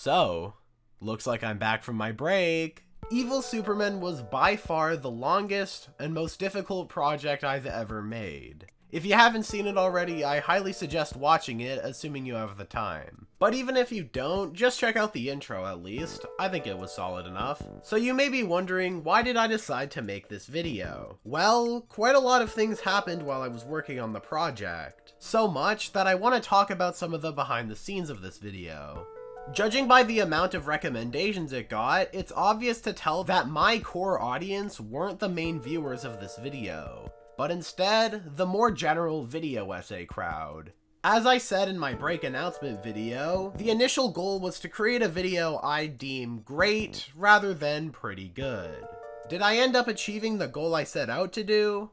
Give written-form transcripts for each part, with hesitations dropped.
So, looks like I'm back from my break. Evil Supermen was by far the longest and most difficult project I've ever made. If you haven't seen it already, I highly suggest watching it, assuming you have the time. But even if you don't, just check out the intro at least. I think it was solid enough. So you may be wondering, why did I decide to make this video? Well, quite a lot of things happened while I was working on the project. So much that I want to talk about some of the behind the scenes of this video. Judging by the amount of recommendations it got, it's obvious to tell that my core audience weren't the main viewers of this video, but instead, the more general video essay crowd. As I said in my break announcement video, the initial goal was to create a video I'd deem great rather than pretty good. Did I end up achieving the goal I set out to do?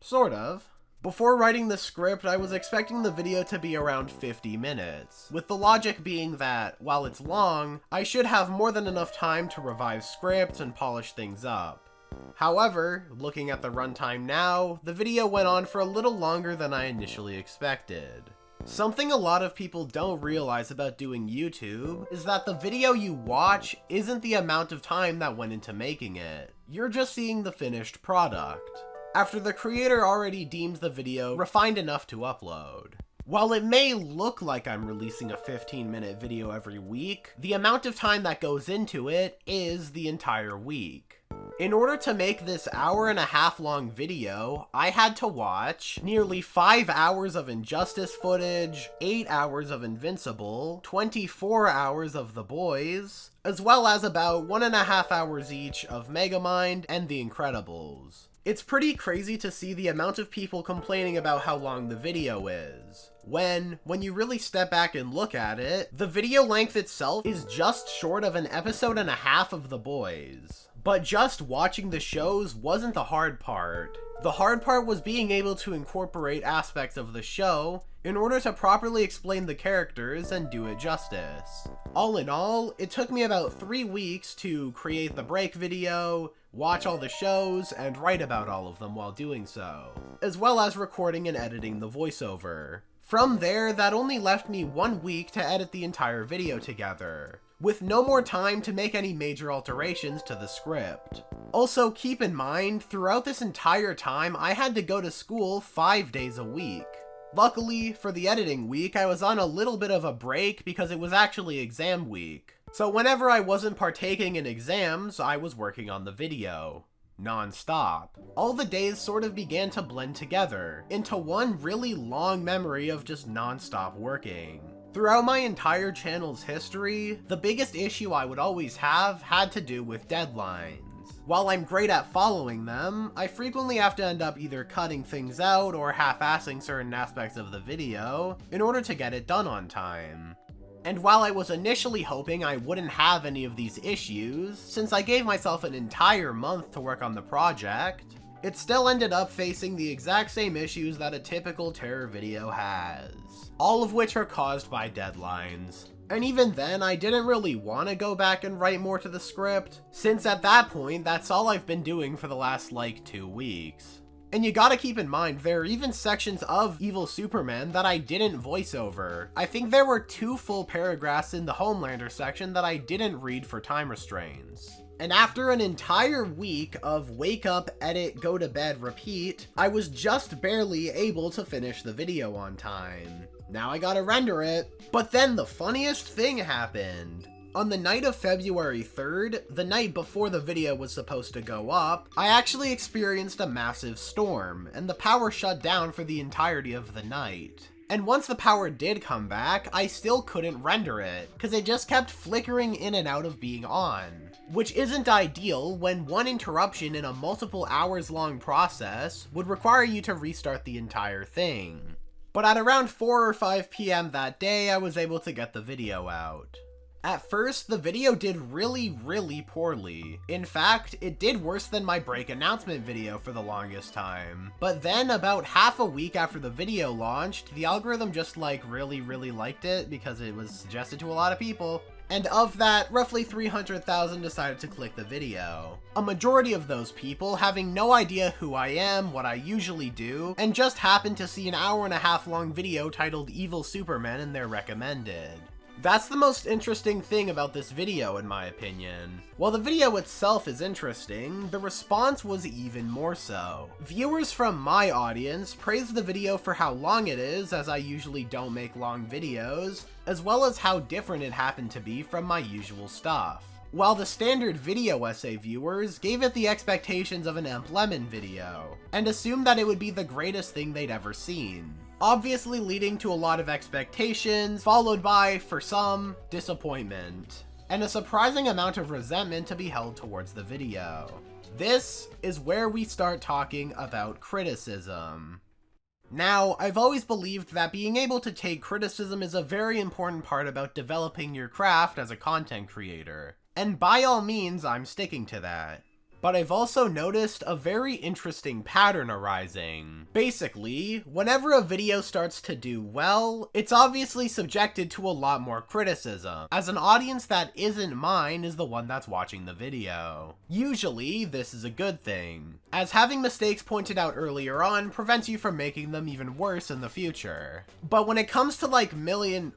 Sort of. Before writing the script, I was expecting the video to be around 50 minutes, with the logic being that, while it's long, I should have more than enough time to revise scripts and polish things up. However, looking at the runtime now, the video went on for a little longer than I initially expected. Something a lot of people don't realize about doing YouTube is that the video you watch isn't the amount of time that went into making it. You're just seeing the finished product, after the creator already deems the video refined enough to upload. While it may look like I'm releasing a 15-minute video every week, the amount of time that goes into it is the entire week. In order to make this hour-and-a-half long video, I had to watch nearly 5 hours of Injustice footage, 8 hours of Invincible, 24 hours of The Boys, as well as about 1.5 hours each of Megamind and The Incredibles. It's pretty crazy to see the amount of people complaining about how long the video is. When you really step back and look at it, the video length itself is just short of an episode and a half of The Boys. But just watching the shows wasn't the hard part. The hard part was being able to incorporate aspects of the show in order to properly explain the characters and do it justice. All in all, it took me about 3 weeks to create the break video, watch all the shows, and write about all of them while doing so, as well as recording and editing the voiceover. From there, that only left me 1 week to edit the entire video together, with no more time to make any major alterations to the script. Also, keep in mind, throughout this entire time, I had to go to school 5 days a week. Luckily, for the editing week, I was on a little bit of a break because it was actually exam week. So whenever I wasn't partaking in exams, I was working on the video. Non-stop. All the days sort of began to blend together into one really long memory of just non-stop working. Throughout my entire channel's history, the biggest issue I would always have had to do with deadlines. While I'm great at following them, I frequently have to end up either cutting things out or half-assing certain aspects of the video in order to get it done on time. And while I was initially hoping I wouldn't have any of these issues, since I gave myself an entire month to work on the project, it still ended up facing the exact same issues that a typical terror video has, all of which are caused by deadlines. And even then, I didn't really want to go back and write more to the script, since at that point, that's all I've been doing for the last, 2 weeks. And you gotta keep in mind, there are even sections of Evil Supermen that I didn't voice over. I think there were 2 full paragraphs in the Homelander section that I didn't read for time restraints. And after an entire week of wake up, edit, go to bed, repeat, I was just barely able to finish the video on time. Now I gotta render it. But then the funniest thing happened. On the night of February 3rd, the night before the video was supposed to go up, I actually experienced a massive storm, and the power shut down for the entirety of the night. And once the power did come back, I still couldn't render it, because it just kept flickering in and out of being on. Which isn't ideal when one interruption in a multiple hours long process would require you to restart the entire thing. But at around 4 or 5 PM that day, I was able to get the video out. At first, the video did really poorly. In fact, it did worse than my break announcement video for the longest time. But then, about half a week after the video launched, the algorithm just really liked it because it was suggested to a lot of people. And of that, roughly 300,000 decided to click the video. A majority of those people having no idea who I am, what I usually do, and just happened to see an hour-and-a-half long video titled Evil Supermen in their recommended. That's the most interesting thing about this video, in my opinion. While the video itself is interesting, the response was even more so. Viewers from my audience praised the video for how long it is, as I usually don't make long videos, as well as how different it happened to be from my usual stuff. While the standard video essay viewers gave it the expectations of an Lemon video, and assumed that it would be the greatest thing they'd ever seen. Obviously leading to a lot of expectations, followed by, for some, disappointment, and a surprising amount of resentment to be held towards the video. This is where we start talking about criticism. Now, I've always believed that being able to take criticism is a very important part about developing your craft as a content creator, and by all means, I'm sticking to that. But I've also noticed a very interesting pattern arising. Basically, whenever a video starts to do well, it's obviously subjected to a lot more criticism, as an audience that isn't mine is the one that's watching the video. Usually, this is a good thing, as having mistakes pointed out earlier on prevents you from making them even worse in the future. But when it comes to million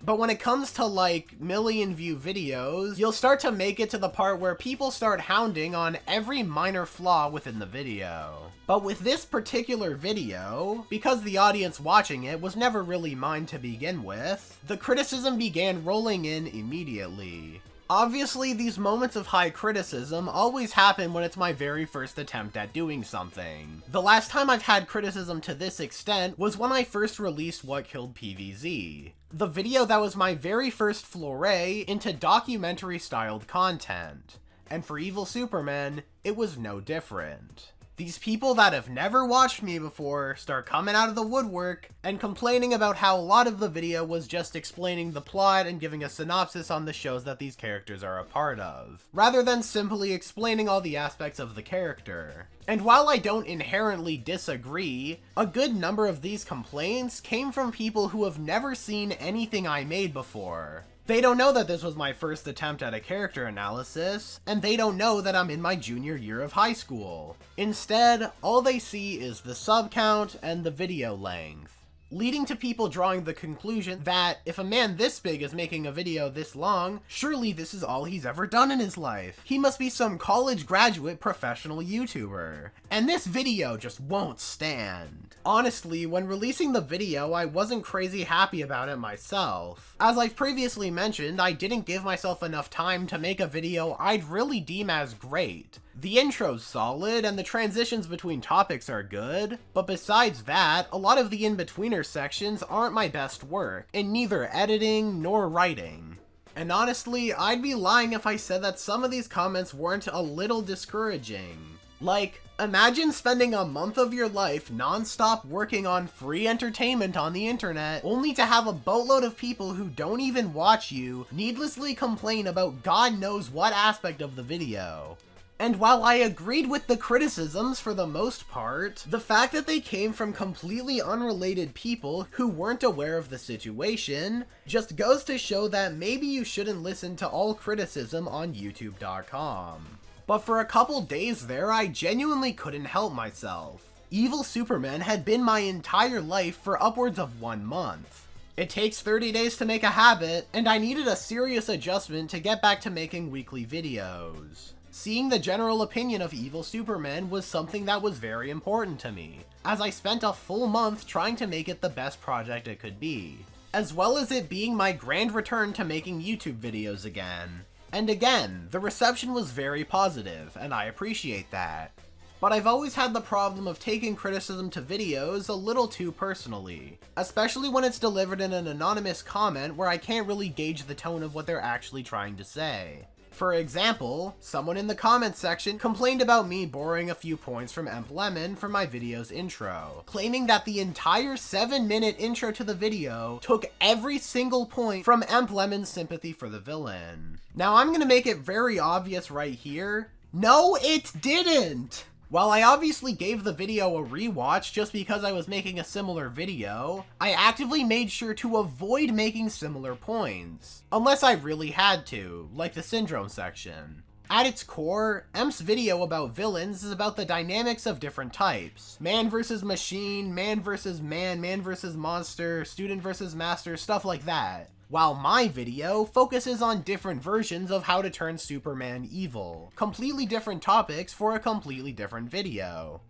view videos, you'll start to make it to the part where people start hounding on every minor flaw within the video. But with this particular video, because the audience watching it was never really mine to begin with, the criticism began rolling in immediately. Obviously, these moments of high criticism always happen when it's my very first attempt at doing something. The last time I've had criticism to this extent was when I first released What Killed PvZ. The video that was my very first foray into documentary-styled content. And for Evil Supermen, it was no different. These people that have never watched me before start coming out of the woodwork and complaining about how a lot of the video was just explaining the plot and giving a synopsis on the shows that these characters are a part of, rather than simply explaining all the aspects of the character. And while I don't inherently disagree, a good number of these complaints came from people who have never seen anything I made before. They don't know that this was my first attempt at a character analysis, and they don't know that I'm in my junior year of high school. Instead, all they see is the sub count and the video length, leading to people drawing the conclusion that if a man this big is making a video this long, surely this is all he's ever done in his life. He must be some college graduate professional YouTuber. And this video just won't stand. Honestly, when releasing the video, I wasn't crazy happy about it myself. As I've previously mentioned, I didn't give myself enough time to make a video I'd really deem as great. The intro's solid, and the transitions between topics are good, but besides that, a lot of the in-betweener sections aren't my best work, in neither editing nor writing. And honestly, I'd be lying if I said that some of these comments weren't a little discouraging. Like, imagine spending a month of your life non-stop working on free entertainment on the internet, only to have a boatload of people who don't even watch you needlessly complain about God knows what aspect of the video. And while I agreed with the criticisms for the most part, the fact that they came from completely unrelated people who weren't aware of the situation just goes to show that maybe you shouldn't listen to all criticism on YouTube.com. But for a couple days there, I genuinely couldn't help myself. Evil Supermen had been my entire life for upwards of 1 month. It takes 30 days to make a habit, and I needed a serious adjustment to get back to making weekly videos. Seeing the general opinion of Evil Supermen was something that was very important to me, as I spent a full month trying to make it the best project it could be, as well as it being my grand return to making YouTube videos again. And again, the reception was very positive, and I appreciate that. But I've always had the problem of taking criticism to videos a little too personally, especially when it's delivered in an anonymous comment where I can't really gauge the tone of what they're actually trying to say. For example, someone in the comments section complained about me borrowing a few points from Lemon for my video's intro, claiming that the entire 7-minute intro to the video took every single point from Lemon's sympathy for the villain. Now I'm gonna make it very obvious right here. No, it didn't! While I obviously gave the video a rewatch just because I was making a similar video, I actively made sure to avoid making similar points, unless I really had to, like the syndrome section. At its core, Emp's video about villains is about the dynamics of different types. Man versus machine, man versus man, man versus monster, student versus master, stuff like that. while my video focuses on different versions of how to turn Superman evil. Completely different topics for a completely different video.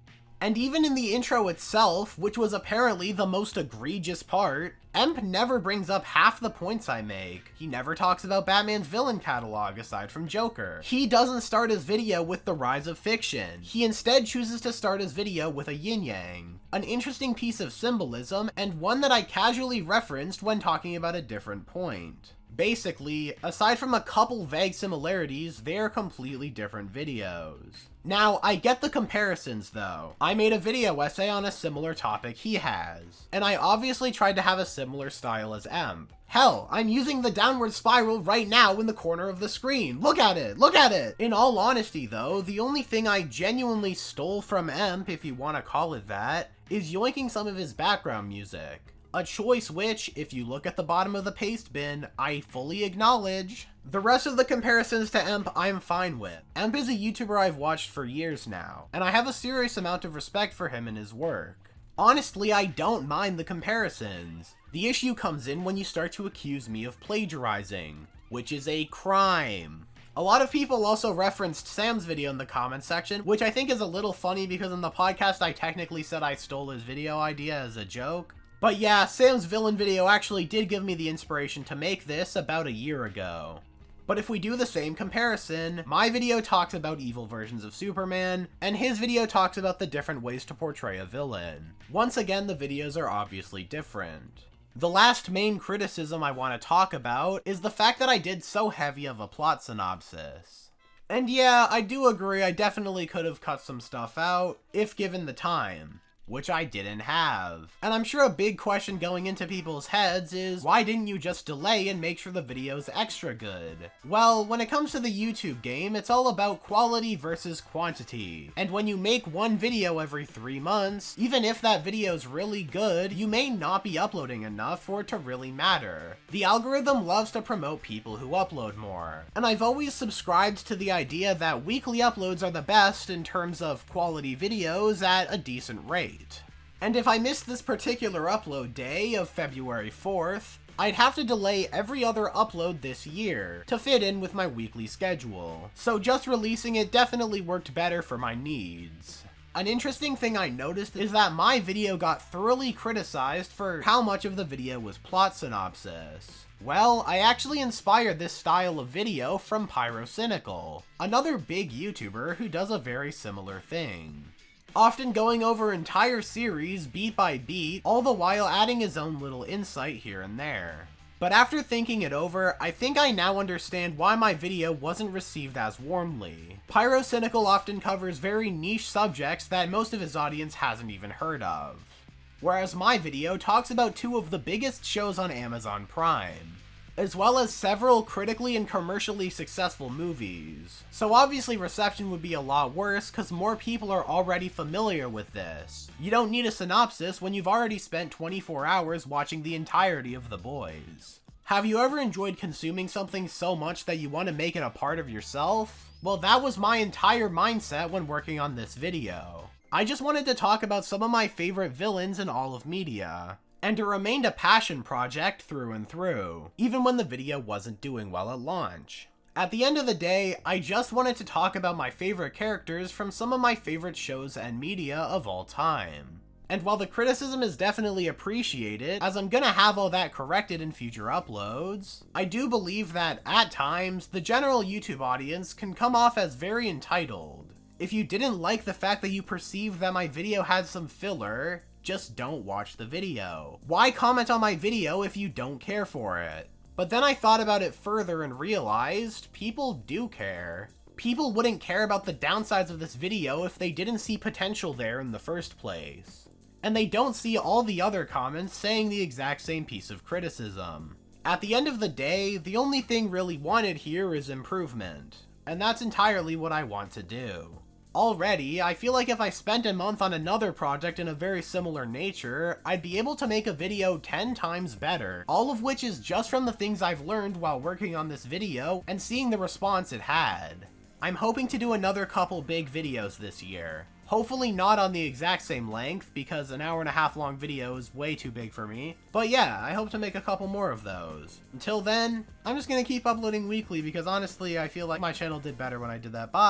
And even in the intro itself, which was apparently the most egregious part, Emp never brings up half the points I make. He never talks about Batman's villain catalog aside from Joker. He doesn't start his video with the rise of fiction. He instead chooses to start his video with a yin-yang. An interesting piece of symbolism, and one that I casually referenced when talking about a different point. Basically, aside from a couple vague similarities, they're completely different videos. Now, I get the comparisons though. I made a video essay on a similar topic he has, and I obviously tried to have a similar style as Emp. Hell, I'm using the downward spiral right now in the corner of the screen. Look at it! Look at it! In all honesty though, the only thing I genuinely stole from Emp, if you want to call it that, is yoinking some of his background music. A choice which, if you look at the bottom of the paste bin, I fully acknowledge. The rest of the comparisons to Emp I'm fine with. Emp is a YouTuber I've watched for years now, and I have a serious amount of respect for him and his work. Honestly, I don't mind the comparisons. The issue comes in when you start to accuse me of plagiarizing, which is a crime. A lot of people also referenced Sam's video in the comments section, which I think is a little funny because in the podcast I technically said I stole his video idea as a joke. But yeah, Sam's villain video actually did give me the inspiration to make this about a year ago. But if we do the same comparison, my video talks about evil versions of Superman, and his video talks about the different ways to portray a villain. Once again, the videos are obviously different. The last main criticism I want to talk about is the fact that I did so heavy of a plot synopsis. And yeah, I do agree I definitely could have cut some stuff out, if given the time. Which I didn't have. And I'm sure a big question going into people's heads is, why didn't you just delay and make sure the video's extra good? Well, when it comes to the YouTube game, it's all about quality versus quantity. And when you make one video every 3 months, even if that video's really good, you may not be uploading enough for it to really matter. The algorithm loves to promote people who upload more. And I've always subscribed to the idea that weekly uploads are the best in terms of quality videos at a decent rate. And if I missed this particular upload day of February 4th, I'd have to delay every other upload this year to fit in with my weekly schedule. So just releasing it definitely worked better for my needs. An interesting thing I noticed is that my video got thoroughly criticized for how much of the video was plot synopsis. Well, I actually inspired this style of video from Pyrocynical, another big YouTuber who does a very similar thing. Often going over entire series beat by beat, all the while adding his own little insight here and there. But after thinking it over, I think I now understand why my video wasn't received as warmly. Pyrocynical often covers very niche subjects that most of his audience hasn't even heard of. Whereas my video talks about 2 of the biggest shows on Amazon Prime, as well as several critically and commercially successful movies. So obviously reception would be a lot worse because more people are already familiar with this. You don't need a synopsis when you've already spent 24 hours watching the entirety of The Boys. Have you ever enjoyed consuming something so much that you want to make it a part of yourself? Well, that was my entire mindset when working on this video. I just wanted to talk about some of my favorite villains in all of media. And it remained a passion project through and through, even when the video wasn't doing well at launch. At the end of the day, I just wanted to talk about my favorite characters from some of my favorite shows and media of all time. And while the criticism is definitely appreciated, as I'm gonna have all that corrected in future uploads, I do believe that, at times, the general YouTube audience can come off as very entitled. If you didn't like the fact that you perceived that my video had some filler, just don't watch the video. Why comment on my video if you don't care for it? But then I thought about it further and realized people do care. People wouldn't care about the downsides of this video if they didn't see potential there in the first place. And they don't see all the other comments saying the exact same piece of criticism. At the end of the day, the only thing really wanted here is improvement. And that's entirely what I want to do. Already, I feel like if I spent a month on another project in a very similar nature, I'd be able to make a video 10 times better, all of which is just from the things I've learned while working on this video and seeing the response it had. I'm hoping to do another couple big videos this year, Hopefully not on the exact same length, because an hour and a half long video is way too big for me. But yeah, I hope to make a couple more of those. Until then, I'm just gonna keep uploading weekly because honestly, I feel like my channel did better when I did that. Bye!